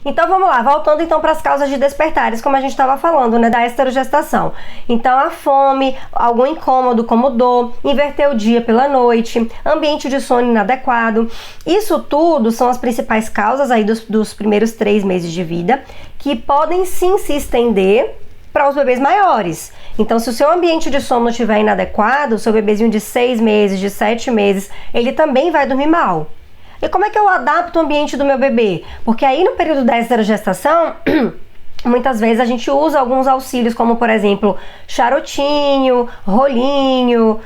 Então vamos lá, voltando então para as causas de despertares, como a gente estava falando, né, da esterogestação. Então a fome, algum incômodo como dor, inverter o dia pela noite, ambiente de sono inadequado, isso tudo são as principais causas aí dos primeiros 3 meses de vida, que podem sim se estender para os bebês maiores. Então, se o seu ambiente de sono não estiver inadequado, o seu bebezinho de 6 meses, de 7 meses, ele também vai dormir mal. E como é que eu adapto o ambiente do meu bebê? Porque aí no período da esterogestação, muitas vezes a gente usa alguns auxílios, como por exemplo, charutinho, rolinho,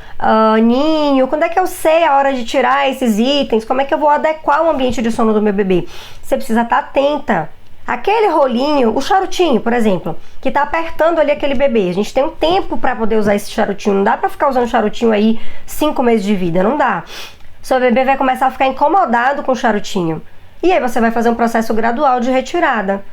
ninho. Quando é que eu sei a hora de tirar esses itens? Como é que eu vou adequar o ambiente de sono do meu bebê? Você precisa estar atenta. Aquele rolinho, o charutinho, por exemplo, que tá apertando ali aquele bebê. A gente tem um tempo para poder usar esse charutinho. Não dá para ficar usando charutinho aí 5 meses de vida, não dá. Seu bebê vai começar a ficar incomodado com o charutinho. E aí você vai fazer um processo gradual de retirada.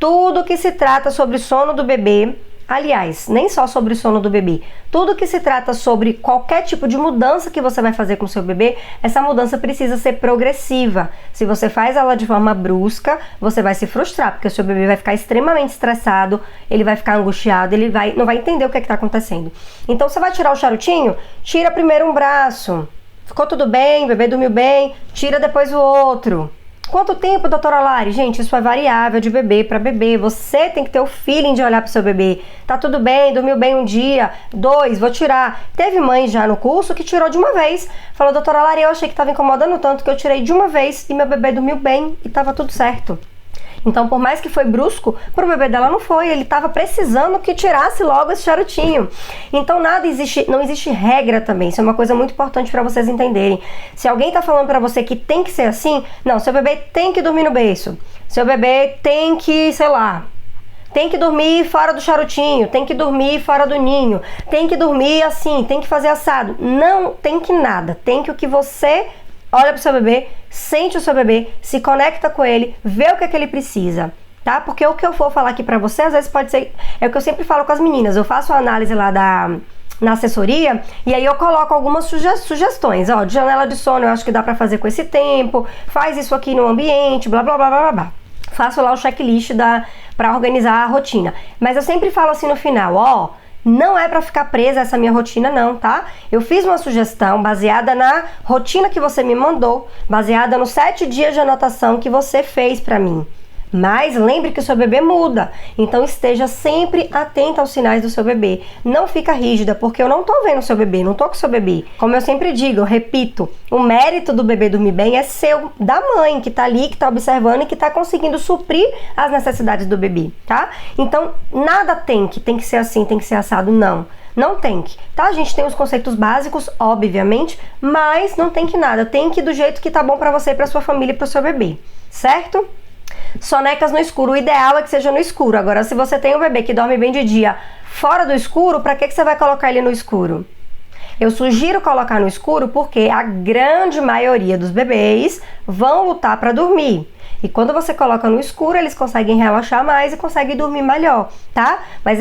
Tudo que se trata sobre o sono do bebê, aliás, nem só sobre o sono do bebê, tudo que se trata sobre qualquer tipo de mudança que você vai fazer com o seu bebê, essa mudança precisa ser progressiva. Se você faz ela de forma brusca, você vai se frustrar, porque o seu bebê vai ficar extremamente estressado, ele vai ficar angustiado, ele não vai entender o que está acontecendo. Então você vai tirar o charutinho? Tira primeiro um braço. Ficou tudo bem, o bebê dormiu bem, tira depois o outro. Quanto tempo, doutora Lari? Gente, isso é variável de bebê para bebê. Você tem que ter o feeling de olhar para o seu bebê. Tá tudo bem, dormiu bem um dia, 2, vou tirar. Teve mãe já no curso que tirou de uma vez. Falou, doutora Lari, eu achei que estava incomodando tanto que eu tirei de uma vez e meu bebê dormiu bem e tava tudo certo. Então, por mais que foi brusco, pro bebê dela não foi. Ele estava precisando que tirasse logo esse charutinho. Então, não existe regra também. Isso é uma coisa muito importante para vocês entenderem. Se alguém tá falando para você que tem que ser assim, não, seu bebê tem que dormir no berço. Seu bebê tem que, sei lá, tem que dormir fora do charutinho, tem que dormir fora do ninho, tem que dormir assim, tem que fazer assado. Não tem que nada. Tem que o que você olha pro seu bebê, sente o seu bebê, se conecta com ele, vê o que é que ele precisa, tá? Porque o que eu for falar aqui pra você, às vezes pode ser... É o que eu sempre falo com as meninas. Eu faço a análise lá na assessoria e aí eu coloco algumas sugestões. Ó, de janela de sono eu acho que dá pra fazer com esse tempo, faz isso aqui no ambiente, blá, blá, blá, blá, blá. Faço lá o checklist pra organizar a rotina. Mas eu sempre falo assim no final, ó... Não é para ficar presa essa minha rotina não, tá? Eu fiz uma sugestão baseada na rotina que você me mandou, baseada nos 7 dias de anotação que você fez para mim. Mas lembre que o seu bebê muda, então esteja sempre atenta aos sinais do seu bebê. Não fica rígida, porque eu não tô vendo o seu bebê, não tô com o seu bebê. Como eu sempre digo, eu repito, o mérito do bebê dormir bem é seu, da mãe, que tá ali, que tá observando e que tá conseguindo suprir as necessidades do bebê, tá? Então, nada tem que ser assim, tem que ser assado, não. Não tem que, tá? A gente tem os conceitos básicos, obviamente, mas não tem que nada. Tem que do jeito que tá bom pra você, pra sua família e pro seu bebê, certo? Sonecas no escuro, o ideal é que seja no escuro. Agora, se você tem um bebê que dorme bem de dia fora do escuro, para que você vai colocar ele no escuro? Eu sugiro colocar no escuro porque a grande maioria dos bebês vão lutar para dormir. E quando você coloca no escuro, eles conseguem relaxar mais e conseguem dormir melhor, tá? Mas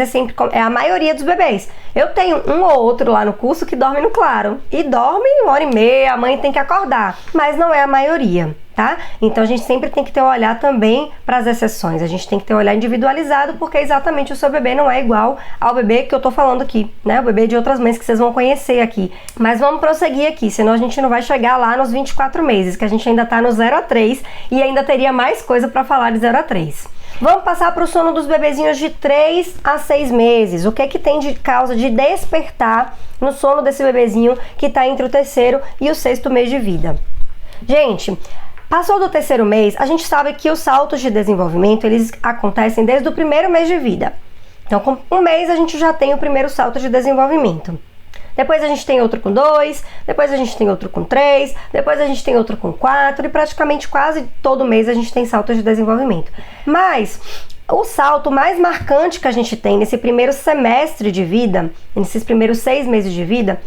é a maioria dos bebês. Eu tenho um ou outro lá no curso que dorme no claro. E dorme 1h30, a mãe tem que acordar. Mas não é a maioria, tá? Então a gente sempre tem que ter um olhar também para as exceções. A gente tem que ter um olhar individualizado, porque exatamente o seu bebê não é igual ao bebê que eu tô falando aqui, né? O bebê de outras mães que vocês vão conhecer aqui. Mas vamos prosseguir aqui, senão a gente não vai chegar lá nos 24 meses, que a gente ainda tá no 0 a 3 e ainda teria mais coisa para falar de 0 a 3. Vamos passar para o sono dos bebezinhos de 3 a 6 meses. O que é que tem de causa de despertar no sono desse bebezinho que está entre o 3º e o 6º mês de vida? Gente, passou do 3º mês, a gente sabe que os saltos de desenvolvimento, eles acontecem desde o 1º mês de vida. Então, com 1 mês, a gente já tem o primeiro salto de desenvolvimento. Depois a gente tem outro com 2, depois a gente tem outro com 3, depois a gente tem outro com 4 e praticamente quase todo mês a gente tem saltos de desenvolvimento. Mas o salto mais marcante que a gente tem nesse primeiro semestre de vida, nesses primeiros 6 meses de vida,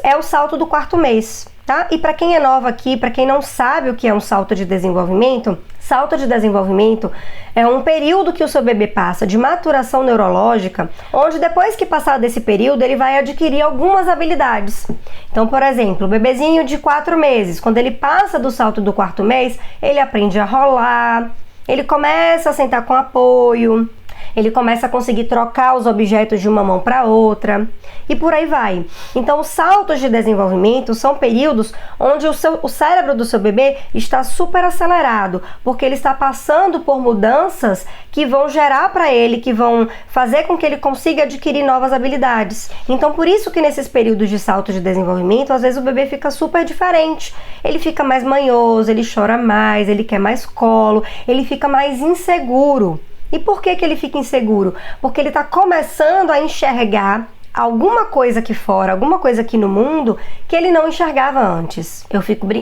é o salto do 4º mês, tá? E para quem é nova aqui, para quem não sabe o que é um salto de desenvolvimento é um período que o seu bebê passa de maturação neurológica, onde depois que passar desse período, ele vai adquirir algumas habilidades. Então, por exemplo, o bebezinho de 4 meses, quando ele passa do salto do 4º mês, ele aprende a rolar, ele começa a sentar com apoio, ele começa a conseguir trocar os objetos de uma mão para outra e por aí vai. Então, os saltos de desenvolvimento são períodos onde o cérebro do seu bebê está super acelerado, porque ele está passando por mudanças que vão gerar para ele, que vão fazer com que ele consiga adquirir novas habilidades. Então, por isso que nesses períodos de salto de desenvolvimento, às vezes o bebê fica super diferente. Ele fica mais manhoso, ele chora mais, ele quer mais colo, ele fica mais inseguro. E por que ele fica inseguro? Porque ele está começando a enxergar alguma coisa aqui fora, alguma coisa aqui no mundo que ele não enxergava antes.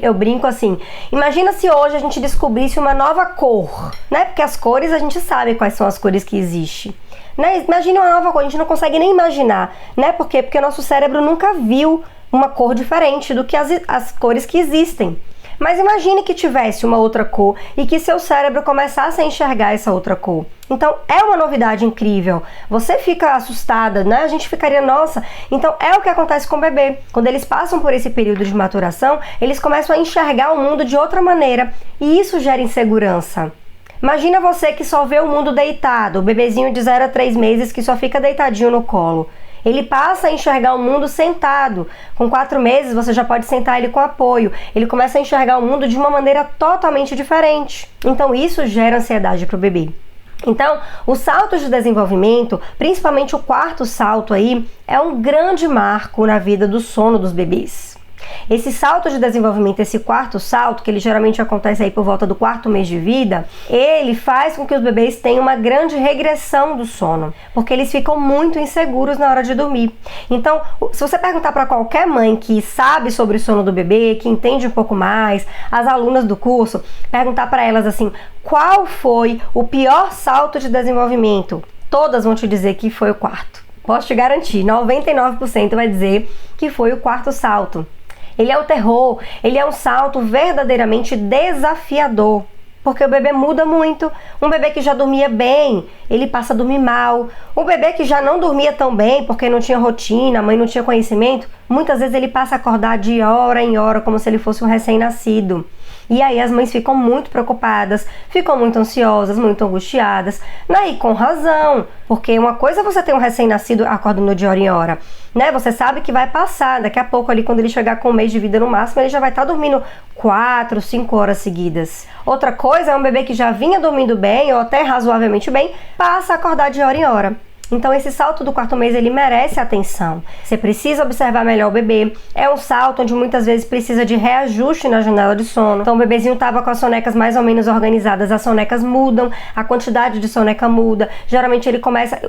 Eu brinco assim, imagina se hoje a gente descobrisse uma nova cor, né? Porque as cores a gente sabe quais são as cores que existem. Né? Imagina uma nova cor, a gente não consegue nem imaginar, né? Por quê? Porque o nosso cérebro nunca viu uma cor diferente do que as cores que existem. Mas imagine que tivesse uma outra cor e que seu cérebro começasse a enxergar essa outra cor. Então é uma novidade incrível. Você fica assustada, né? A gente ficaria, nossa. Então é o que acontece com o bebê. Quando eles passam por esse período de maturação, eles começam a enxergar o mundo de outra maneira e isso gera insegurança. Imagina você que só vê o mundo deitado, o bebezinho de 0 a 3 meses que só fica deitadinho no colo. Ele passa a enxergar o mundo sentado. Com 4 meses você já pode sentar ele com apoio. Ele começa a enxergar o mundo de uma maneira totalmente diferente. Então isso gera ansiedade para o bebê. Então, os saltos de desenvolvimento, principalmente o quarto salto aí, é um grande marco na vida do sono dos bebês. Esse salto de desenvolvimento, esse quarto salto, que ele geralmente acontece aí por volta do 4º mês de vida, ele faz com que os bebês tenham uma grande regressão do sono, porque eles ficam muito inseguros na hora de dormir. Então, se você perguntar para qualquer mãe que sabe sobre o sono do bebê, que entende um pouco mais, as alunas do curso, perguntar para elas assim, qual foi o pior salto de desenvolvimento? Todas vão te dizer que foi o quarto. Posso te garantir, 99% vai dizer que foi o quarto salto. Ele é o terror, ele é um salto verdadeiramente desafiador, porque o bebê muda muito. Um bebê que já dormia bem, ele passa a dormir mal. Um bebê que já não dormia tão bem, porque não tinha rotina, a mãe não tinha conhecimento, muitas vezes ele passa a acordar de hora em hora, como se ele fosse um recém-nascido. E aí as mães ficam muito preocupadas, ficam muito ansiosas, muito angustiadas, né? E com razão, porque uma coisa é você ter um recém-nascido acordando de hora em hora, né? Você sabe que vai passar, daqui a pouco ali quando ele chegar com 1 mês de vida no máximo, ele já vai estar dormindo 4, 5 horas seguidas. Outra coisa é um bebê que já vinha dormindo bem, ou até razoavelmente bem, passa a acordar de hora em hora. Então esse salto do 4º mês, ele merece atenção. Você precisa observar melhor o bebê. É um salto onde muitas vezes precisa de reajuste na janela de sono. Então o bebezinho estava com as sonecas mais ou menos organizadas, as sonecas mudam, a quantidade de soneca muda. Geralmente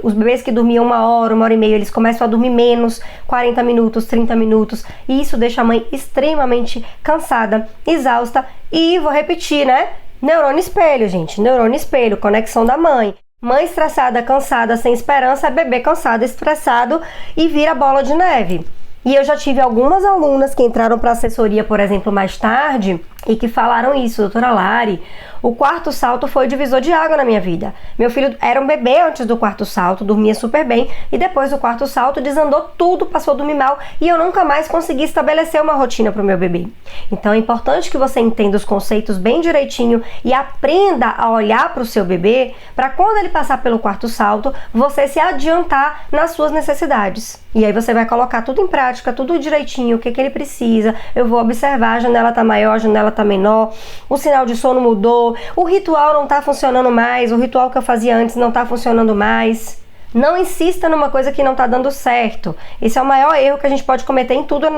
os bebês que dormiam 1 hora, 1h30, eles começam a dormir menos, 40 minutos, 30 minutos. E isso deixa a mãe extremamente cansada, exausta e, vou repetir, né? Neurônio espelho, gente. Neurônio espelho, conexão da mãe. Mãe estressada, cansada, sem esperança, bebê cansado, estressado e vira bola de neve. E eu já tive algumas alunas que entraram para assessoria, por exemplo, mais tarde e que falaram isso, doutora Lari, o 4º salto foi o divisor de água na minha vida. Meu filho era um bebê antes do 4º salto, dormia super bem e depois do 4º salto desandou tudo, passou a dormir mal e eu nunca mais consegui estabelecer uma rotina para o meu bebê. Então é importante que você entenda os conceitos bem direitinho e aprenda a olhar para o seu bebê para quando ele passar pelo 4º salto, você se adiantar nas suas necessidades. E aí você vai colocar tudo em prática, tudo direitinho, o que ele precisa. Eu vou observar, a janela tá maior, a janela tá menor, o sinal de sono mudou, o ritual não tá funcionando mais, o ritual que eu fazia antes não tá funcionando mais. Não insista numa coisa que não tá dando certo. Esse é o maior erro que a gente pode cometer em tudo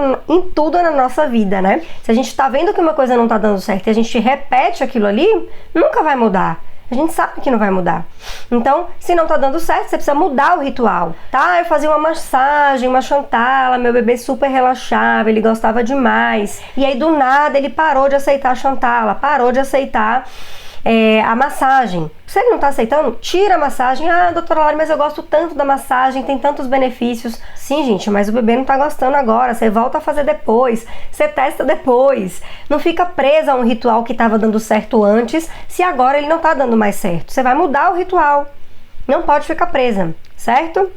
na nossa vida, né? Se a gente tá vendo que uma coisa não tá dando certo e a gente repete aquilo ali, nunca vai mudar. A gente sabe que não vai mudar. Então, se não tá dando certo, você precisa mudar o ritual, tá? Eu fazia uma massagem, uma chantala, meu bebê super relaxava, ele gostava demais. E aí, do nada, ele parou de aceitar a chantala, parou de aceitar a massagem. Se ele não tá aceitando, tira a massagem. Ah, doutora Lari, mas eu gosto tanto da massagem, tem tantos benefícios. Sim, gente, mas o bebê não tá gostando agora. Você volta a fazer depois, você testa depois. Não fica presa a um ritual que tava dando certo antes, se agora ele não tá dando mais certo. Você vai mudar o ritual. Não pode ficar presa, certo?